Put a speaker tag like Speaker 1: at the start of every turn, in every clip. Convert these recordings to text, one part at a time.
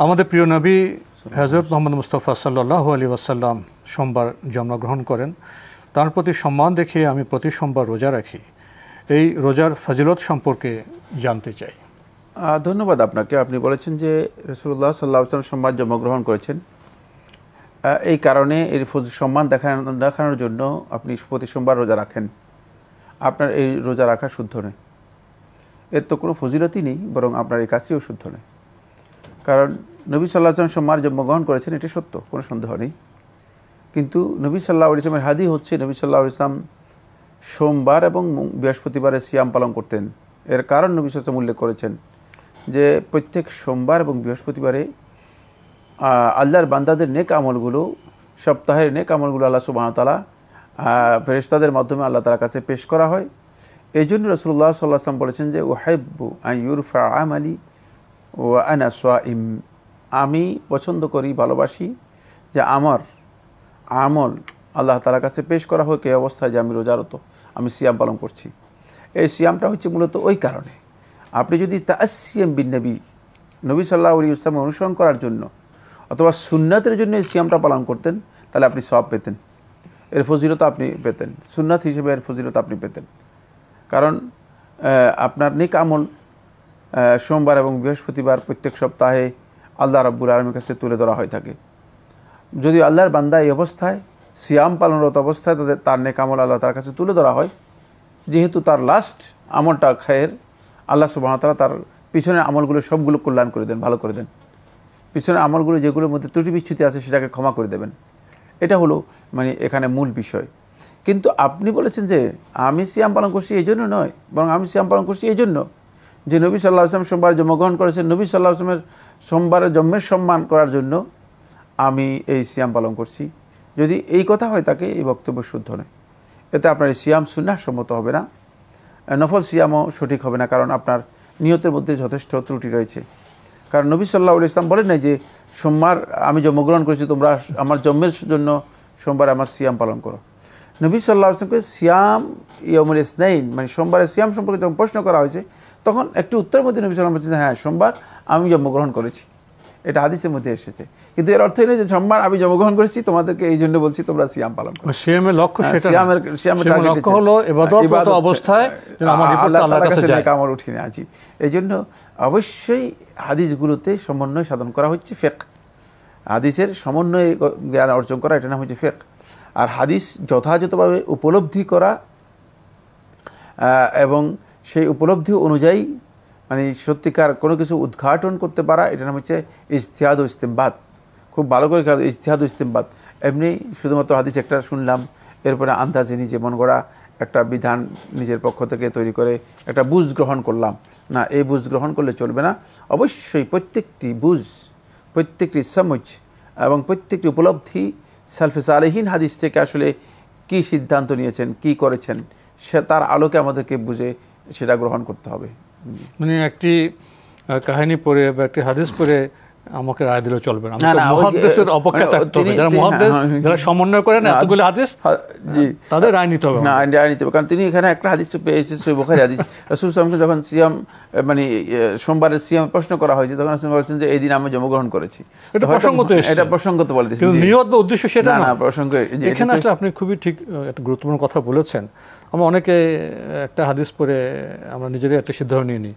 Speaker 1: আমাদের প্রিয় নবী হযরত মুহাম্মদ মুস্তাফা সাল্লাল্লাহু আলাইহি ওয়াসাল্লাম সোমবার জন্মগ্রহণ করেন। তার প্রতি সম্মান দেখিয়ে আমি প্রতি সোমবার রোজা রাখি। এই রোজার ফজিলত সম্পর্কে জানতে চাই।
Speaker 2: ধন্যবাদ আপনাকে। আপনি বলেছেন যে রাসূলুল্লাহ সাল্লাল্লাহু আলাইহি ওয়াসাল্লাম সোমবার জন্মগ্রহণ করেছেন, এই কারণে এর সম্মান দেখানোর জন্য আপনি প্রতি সোমবার রোজা রাখেন। আপনার এই রোজা রাখা শুদ্ধ নয়, এর তো কোনো ফজিলতই নেই, বরং আপনার এই কাজটিও শুদ্ধ নয়। কারণ নবী সাল্লাল্লাহু আলাইহি ওয়াসাল্লাম সোমবার জন্মগ্রহণ করেছেন, এটি সত্য, কোনো সন্দেহ নেই। কিন্তু নবী সাল্লাল্লাহু আলাইহি ওয়াসাল্লামের হাদিস হচ্ছে নবী সাল্লাল্লাহু আলাইহি ওয়াসাল্লাম সোমবার এবং বৃহস্পতিবারে সিয়াম পালন করতেন। এর কারণ নবী সাল্লাল্লাহু আলাইহি ওয়াসাল্লাম উল্লেখ করেছেন যে প্রত্যেক সোমবার এবং বৃহস্পতিবারে আল্লাহর বান্দাদের নেক আমলগুলো, সপ্তাহের নেক আমলগুলো আল্লাহ সুবহানাহু ওয়া তাআলা ফেরেশতাদের মাধ্যমে আল্লাহ তাআলার কাছে পেশ করা হয়। এই জন্য রাসূলুল্লাহ সাল্লাল্লাহু আলাইহি ওয়াসাল্লাম বলেছেন যে উহিব্বু আন ইউরফা আমালি ওয়া আনা সাইম, আমি পছন্দ করি, ভালোবাসি যে আমার আমল আল্লাহ তাআলার কাছে পেশ করা হয় এই অবস্থায় যে আমি রোজারত, আমি সিয়াম পালন করছি। এই সিয়ামটা হচ্ছে মূলত ওই কারণে, আপনি যদি তাআসসিয়াম বিন নবী, নবী সাল্লাল্লাহু আলাইহি ওয়াসাল্লাম অনুসরণ করার জন্য অথবা সুন্নাতের জন্য এই সিয়ামটা পালন করতেন, তাহলে আপনি সওয়াব পেতেন, এর ফজিলত আপনি পেতেন, সুন্নাত হিসেবে এর ফজিলত আপনি পেতেন। কারণ আপনার নেক আমল সোমবার এবং বৃহস্পতিবার প্রত্যেক সপ্তাহে আল্লাহ রাব্বুল আলামিনের কাছে তুলে ধরা হয়ে থাকে। যদি আল্লাহর বান্দা এই অবস্থায় সিয়াম পালনরত অবস্থায় তার নেক আমল আল্লাহ তার কাছে তুলে ধরা হয়, যেহেতু তার লাস্ট আমলটা খায়ের, আল্লাহ সুবহানাহু ওয়া তাআলা তার পিছনের আমলগুলো সবগুলো কল্যাণ করে দেন, ভালো করে দেন। পিছনের আমলগুলো যেগুলোর মধ্যে ত্রুটি বিচ্যুতি আছে সেটাকে ক্ষমা করে দেবেন। এটা হলো মানে এখানে মূল বিষয়। কিন্তু আপনি বলেছেন যে আমি সিয়াম পালন করছি এই জন্য নয়, বরং আমি সিয়াম পালন করছি এই জন্য যে নবী সাল্লাল্লাহু আলাইহি ওয়াসাল্লাম সোমবার জন্মগ্রহণ করেছেন, নবী সাল্লাল্লাহু আলাইহি ওয়াসাল্লামের সোমবারের জন্মের সম্মান করার জন্য আমি এই সিয়াম পালন করছি। যদি এই কথা হয় তাকে এই বক্তব্য শুদ্ধ নয়, এতে আপনার এই সিয়াম সুন্নাহ সম্মত হবে না, নফল সিয়ামও সঠিক হবে না, কারণ আপনার নিয়তের মধ্যে যথেষ্ট ত্রুটি রয়েছে। কারণ নবী সাল্লাল্লাহু আলাইহি ওয়াসাল্লাম বলেন নাই যে সোমবার আমি জন্মগ্রহণ করেছি, তোমরা আমার জন্মের জন্য সোমবার আমার সিয়াম পালন করো। নবী সাল্লাল্লাহু আলাইহি ওয়াসাল্লামকে সিয়াম ইয়াউমুল ইসনাইন মানে সোমবারের সিয়াম সম্পর্কে যখন প্রশ্ন করা হয়েছে, তখন একটি উত্তরের মধ্যে নবী সাল্লাল্লাহু আলাইহি ওয়াসাল্লাম বলছেন হ্যাঁ সোমবার আমি জন্মগ্রহণ করেছি, এটা হাদিসের মধ্যে এসেছে। কিন্তু এর অর্থ এই নয় যে সোমবার আমি জন্মগ্রহণ করেছি তোমাদেরকে এই জন্য বলছি তোমরা সিয়াম পালন করো।
Speaker 1: সিয়ামের লক্ষ্য সেটা, সিয়ামের লক্ষ্য হলো ইবাদত অবস্থায় আমার রিপোর্টটা আল্লাহর কাছে যায়, আমার উঠিনে আছি। এই জন্য অবশ্যই হাদিসগুলোতে সমন্বয় সাধন করা হচ্ছে ফিকহ, হাদিসের সমন্বয় জ্ঞান অর্জন করা, এটা নাম হচ্ছে ফিকহ। আর হাদিস যথাযথভাবে উপলব্ধি করা এবং সেই উপলব্ধি অনুযায়ী মানে সত্যিকার কোনো কিছু উদ্ঘাটন করতে পারা, এটা নাম হচ্ছে ইজতিহাদ ও ইস্তিমবাত। খুব ভালো করে ইজতিহাদ ও ইস্তিমবাত, এমনি শুধুমাত্র হাদিস একটা শুনলাম এরপরে আন্দাজে নিজে মন গড়া একটা বিধান নিজের পক্ষ থেকে তৈরি করে একটা বুঝ গ্রহণ করলাম না, এই বুঝ গ্রহণ করলে চলবে না। অবশ্যই প্রত্যেকটি বুঝ, প্রত্যেকটি সমঝ এবং প্রত্যেকটি উপলব্ধি সালফে সালেহিন হাদিস থেকে আসলে কি সিদ্ধান্ত নিয়েছেন, কি করেছেন, সে তার আলোকে আমাদেরকে বুঝে সেটা গ্রহণ করতে হবে। মানে একটি কাহিনী পড়ে বা একটি হাদিস পড়ে আমাকে রায় দিলেও চলবে না, মুহাদ্দিসের অপেক্ষা থাকতে হবে। যারা মুহাদ্দিস, যারা সমন্বয় করেন এতগুলো হাদিস, তাদের রায় নিতে হবে,
Speaker 2: রায় নিতে হবে। কারণ তিনি এখানে একটা হাদিস পেয়েছেন সহিহ বুখারী হাদিস, রাসূল সাল্লাল্লাহু আলাইহি ওয়াসাল্লামকে যখন সিয়াম মানে সোমবারের সিয়াম প্রশ্ন করা হয়েছে, তখন রাসূল বলেছেন যে এই দিন আমি জন্মগ্রহণ করেছি।
Speaker 1: এটা প্রসঙ্গত,
Speaker 2: এটা প্রসঙ্গত বলে দিয়েছেন,
Speaker 1: কিন্তু নিয়ত বা উদ্দেশ্য সেটা না।
Speaker 2: প্রসঙ্গ
Speaker 1: এখানে আসলে আপনি খুবই ঠিক একটা গুরুত্বপূর্ণ কথা বলেছেন। আমরা অনেকে একটা হাদিস পড়ে আমরা নিজেরাই একটা সিদ্ধান্ত নিয়ে নিই,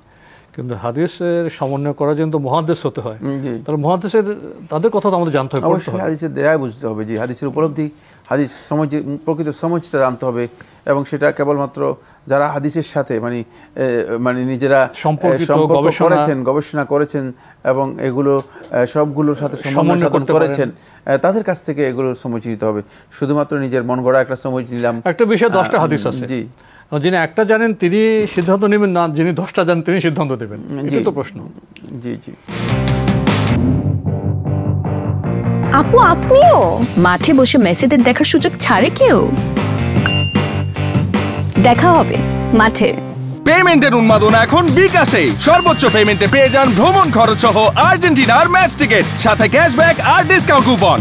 Speaker 1: কিন্তু হাদিসের সমন্বয় করার জন্য মুহাদ্দিস হতে হয়। তাহলে মুহাদ্দিসের তাদের কথা তো আমাদের জানতে হবে,
Speaker 2: অবশ্যই হাদিসের দেয়ায় বুঝতে হবে, যে হাদিসের উপলব্ধি, হাদিস সমঝ, প্রকৃত সমঝটা জানতে হবে। এবং সেটা কেবলমাত্র যারা হাদিসের সাথে মানে নিজেরা করেছেন, গবেষণা করেছেন এবং এগুলো সবগুলোর সাথে সমন্বয় সাধন করেছেন, তাদের কাছ থেকে এগুলো সমঝ নিতে হবে। শুধুমাত্র নিজের মন গড়া একটা সমঝ নিলাম,
Speaker 1: একটা বিষয়ে 10টা হাদিস আছে, জি, যিনি একটা জানেন তিনি সিদ্ধান্ত নেবেন না, যিনি 10টা জানেন তিনি সিদ্ধান্ত দেবেন, এটা তো প্রশ্ন।
Speaker 2: জি জি।
Speaker 3: আপু আপনিও মাঠে বসে মেসিদের দেখার সুযোগ ছাড়ে কেউ? দেখা হবে মাঠে।
Speaker 4: পেমেন্টের উন্মাদনা এখন বিকাশে। সর্বোচ্চ পেমেন্টে পেয়ে যান ভ্রমণ খরচ সহ আর্জেন্টিনার ম্যাচ টিকিট, সাথে ক্যাশব্যাক আর ডিসকাউন্ট কুপন।